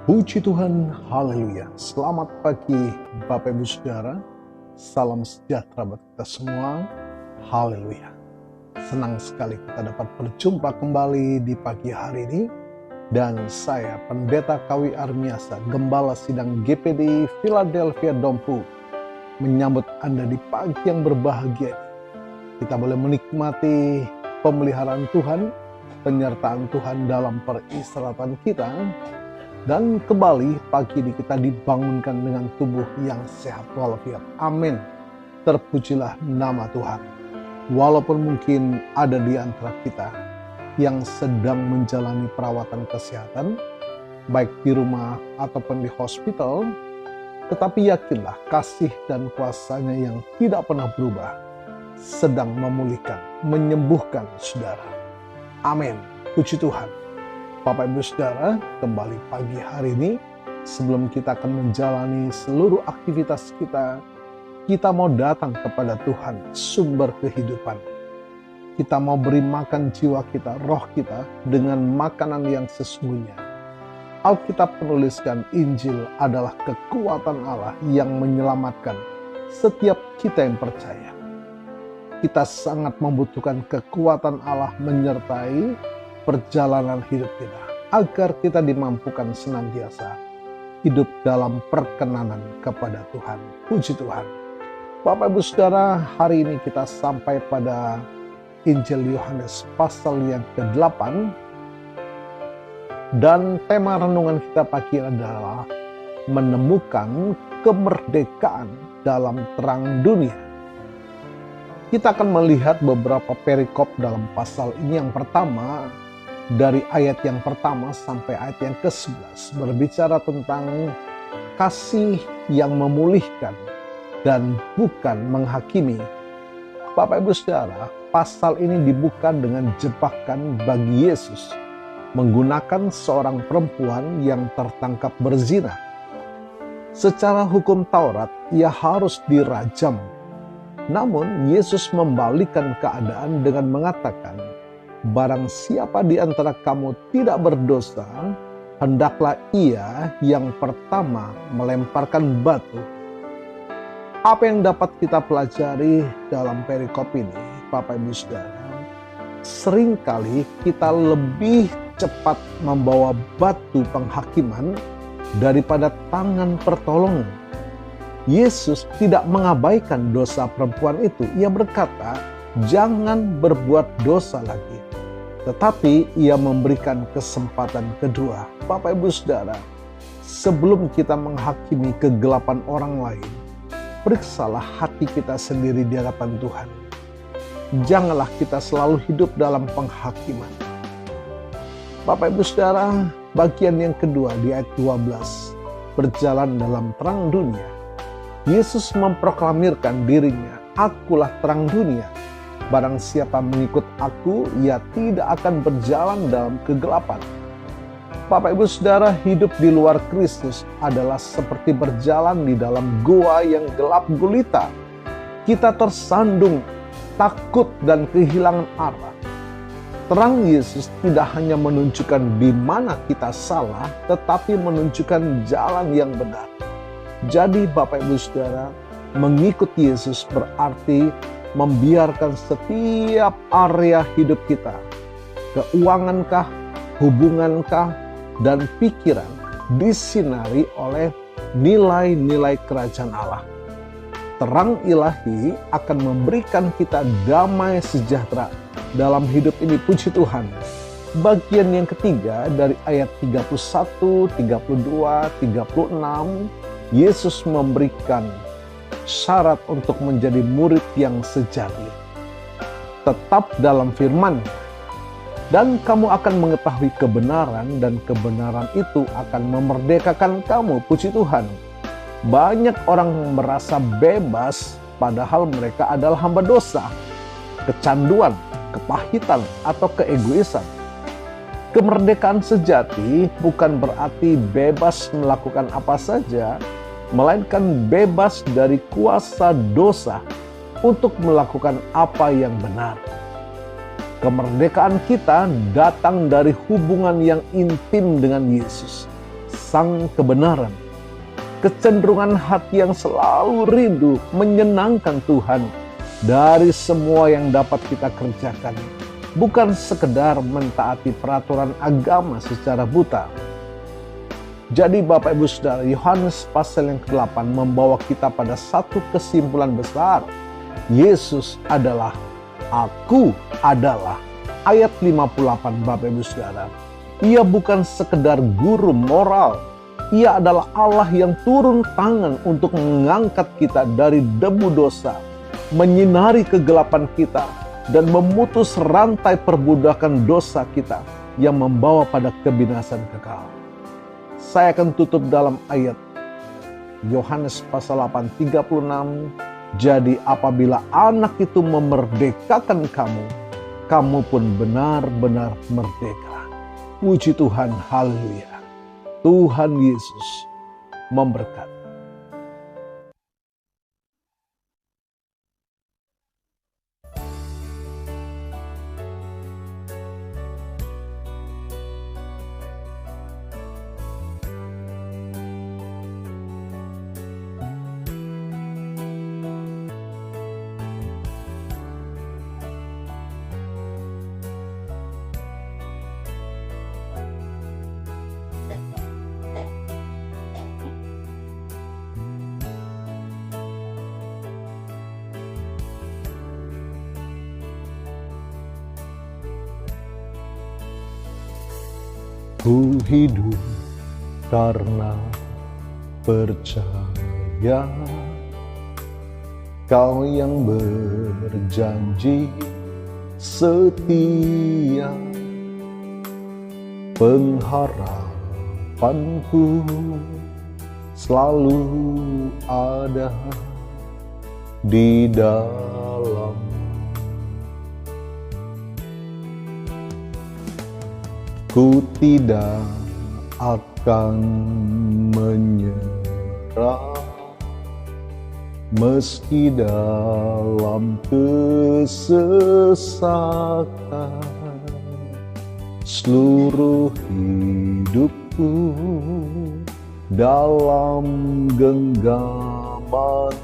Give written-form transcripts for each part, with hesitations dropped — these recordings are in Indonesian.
Puji Tuhan, haleluya. Selamat pagi Bapak Ibu Saudara. Salam sejahtera buat kita semua. Haleluya. Senang sekali kita dapat berjumpa kembali di pagi hari ini. Dan saya Pendeta Kawi Armiasa, Gembala Sidang GPD Philadelphia Dompu, menyambut Anda di pagi yang berbahagia. Kita boleh menikmati pemeliharaan Tuhan, penyertaan Tuhan dalam peristirahatan kita. Dan kembali pagi ini kita dibangunkan dengan tubuh yang sehat walafiat. Amin. Terpujilah nama Tuhan. Walaupun mungkin ada di antara kita yang sedang menjalani perawatan kesehatan, baik di rumah ataupun di hospital, tetapi yakinlah kasih dan kuasa-Nya yang tidak pernah berubah sedang memulihkan, menyembuhkan saudara. Amin. Puji Tuhan. Bapak Ibu Saudara, kembali pagi hari ini, sebelum kita akan menjalani seluruh aktivitas kita mau datang kepada Tuhan, sumber kehidupan. Kita mau beri makan jiwa kita, roh kita, dengan makanan yang sesungguhnya. Alkitab menuliskan Injil adalah kekuatan Allah yang menyelamatkan setiap kita yang percaya. Kita sangat membutuhkan kekuatan Allah menyertai perjalanan hidup kita, agar kita dimampukan senantiasa hidup dalam perkenanan kepada Tuhan. Puji Tuhan. Bapak Ibu Saudara, hari ini kita sampai pada Injil Yohanes pasal yang ke-8, dan tema renungan kita pagi adalah menemukan kemerdekaan dalam terang dunia. Kita akan melihat beberapa perikop dalam pasal ini. Yang pertama, dari ayat yang pertama sampai ayat yang ke-11 berbicara tentang kasih yang memulihkan dan bukan menghakimi. Bapak Ibu Saudara, pasal ini dibuka dengan jebakan bagi Yesus menggunakan seorang perempuan yang tertangkap berzina. Secara hukum Taurat, ia harus dirajam. Namun Yesus membalikkan keadaan dengan mengatakan, barang siapa di antara kamu tidak berdosa, hendaklah ia yang pertama melemparkan batu. Apa yang dapat kita pelajari dalam perikop ini, Bapak Ibu Saudara? Seringkali kita lebih cepat membawa batu penghakiman daripada tangan pertolongan. Yesus tidak mengabaikan dosa perempuan itu. Ia berkata, jangan berbuat dosa lagi. Tetapi ia memberikan kesempatan kedua. Bapak Ibu Saudara, sebelum kita menghakimi kegelapan orang lain, periksalah hati kita sendiri di hadapan Tuhan. Janganlah kita selalu hidup dalam penghakiman. Bapak Ibu Saudara, bagian yang kedua di ayat 12, berjalan dalam terang dunia. Yesus memproklamirkan dirinya, akulah terang dunia. Barang siapa mengikut aku, ia tidak akan berjalan dalam kegelapan. Bapak Ibu Saudara, hidup di luar Kristus adalah seperti berjalan di dalam gua yang gelap gulita. Kita tersandung, takut, dan kehilangan arah. Terang Yesus tidak hanya menunjukkan di mana kita salah, tetapi menunjukkan jalan yang benar. Jadi Bapak Ibu Saudara, mengikut Yesus berarti membiarkan setiap area hidup kita, keuangankah, hubungankah, dan pikiran disinari oleh nilai-nilai kerajaan Allah. Terang ilahi akan memberikan kita damai sejahtera dalam hidup ini. Puji Tuhan. Bagian yang ketiga dari ayat 31, 32, 36, Yesus memberikan syarat untuk menjadi murid yang sejati. Tetap dalam firman, dan kamu akan mengetahui kebenaran, dan kebenaran itu akan memerdekakan kamu. Puji Tuhan. Banyak orang merasa bebas padahal mereka adalah hamba dosa, kecanduan, kepahitan, atau keegoisan. Kemerdekaan sejati bukan berarti bebas melakukan apa saja, melainkan bebas dari kuasa dosa untuk melakukan apa yang benar. Kemerdekaan kita datang dari hubungan yang intim dengan Yesus. sang kebenaran, kecenderungan hati yang selalu rindu menyenangkan Tuhan dari semua yang dapat kita kerjakan. Bukan sekedar mentaati peraturan agama secara buta. Jadi Bapak Ibu Saudara, Yohanes pasal yang ke-8 membawa kita pada satu kesimpulan besar. Yesus adalah, aku adalah. Ayat 58 Bapak Ibu Saudara. Ia bukan sekedar guru moral. Ia adalah Allah yang turun tangan untuk mengangkat kita dari debu dosa, menyinari kegelapan kita, dan memutus rantai perbudakan dosa kita yang membawa pada kebinasan kekal. Saya akan tutup dalam ayat Yohanes pasal 8, 36. Jadi apabila anak itu memerdekakan kamu, kamu pun benar-benar merdeka. Puji Tuhan, haleluya. Tuhan Yesus memberkati. Ku hidup karena percaya, Kau yang berjanji setia. Pengharapanku selalu ada di dalam. Ku tidak akan menyerah, meski dalam kesesakan. Seluruh hidupku dalam genggaman-Mu.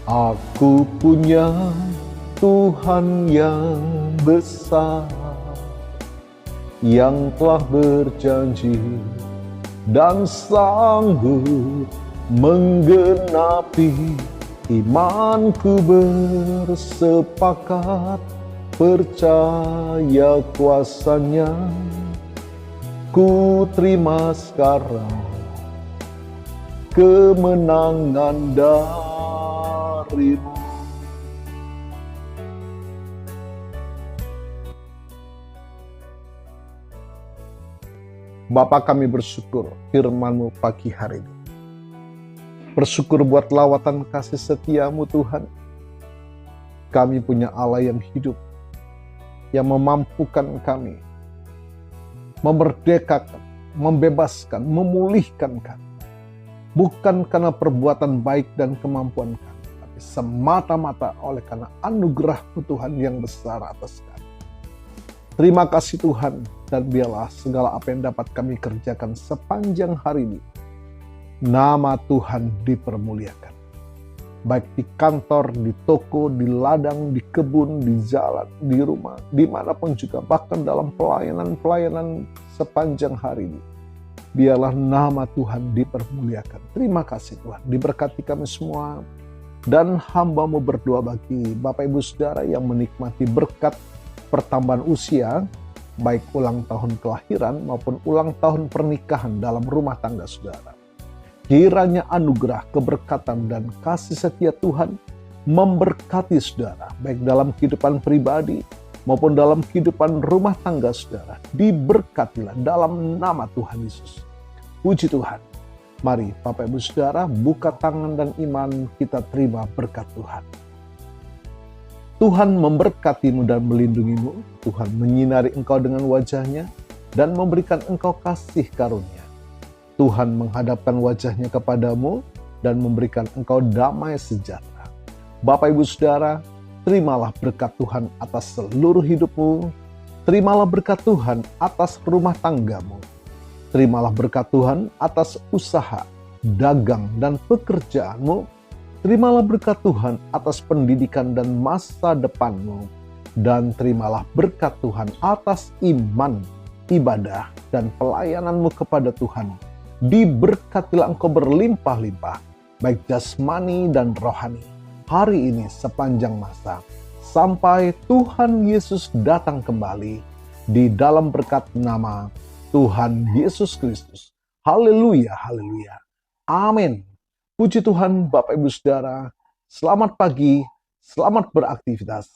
Aku punya Tuhan yang besar, yang telah berjanji dan sanggup menggenapi. Imanku bersepakat percaya kuasa-Nya. Ku terima sekarang kemenangan dari-Mu. Bapa, kami bersyukur firman-Mu pagi hari ini. Bersyukur buat lawatan kasih setia-Mu Tuhan. Kami punya Allah yang hidup, yang memampukan kami, memerdekakan, membebaskan, memulihkan kami. Bukan karena perbuatan baik dan kemampuan kami, tapi semata-mata oleh karena anugerah-Mu Tuhan yang besar atas kami. Terima kasih Tuhan, dan biarlah segala apa yang dapat kami kerjakan sepanjang hari ini, nama Tuhan dipermuliakan. Baik di kantor, di toko, di ladang, di kebun, di jalan, di rumah, dimanapun juga, bahkan dalam pelayanan-pelayanan sepanjang hari ini. Biarlah nama Tuhan dipermuliakan. Terima kasih Tuhan, diberkati kami semua. Dan hamba-Mu berdoa bagi Bapak Ibu Saudara yang menikmati berkat pertambahan usia, baik ulang tahun kelahiran maupun ulang tahun pernikahan dalam rumah tangga saudara. Kiranya anugerah, keberkatan, dan kasih setia Tuhan memberkati saudara, baik dalam kehidupan pribadi maupun dalam kehidupan rumah tangga saudara. Diberkatilah dalam nama Tuhan Yesus. Puji Tuhan. Mari Bapak Ibu Saudara, buka tangan dan iman, kita terima berkat Tuhan. Tuhan memberkatimu dan melindungimu. Tuhan menyinari engkau dengan wajah-Nya dan memberikan engkau kasih karunia. Tuhan menghadapkan wajah-Nya kepadamu dan memberikan engkau damai sejahtera. Bapak Ibu Saudara, terimalah berkat Tuhan atas seluruh hidupmu. Terimalah berkat Tuhan atas rumah tanggamu. Terimalah berkat Tuhan atas usaha, dagang, dan pekerjaanmu. Terimalah berkat Tuhan atas pendidikan dan masa depanmu. Dan terimalah berkat Tuhan atas iman, ibadah, dan pelayananmu kepada Tuhan. Diberkatilah engkau berlimpah-limpah, baik jasmani dan rohani, hari ini sepanjang masa, sampai Tuhan Yesus datang kembali, di dalam berkat nama Tuhan Yesus Kristus. Haleluya, haleluya. Amin. Puji Tuhan, Bapak Ibu Saudara. Selamat pagi, selamat beraktivitas.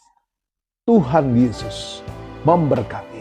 Tuhan Yesus memberkati.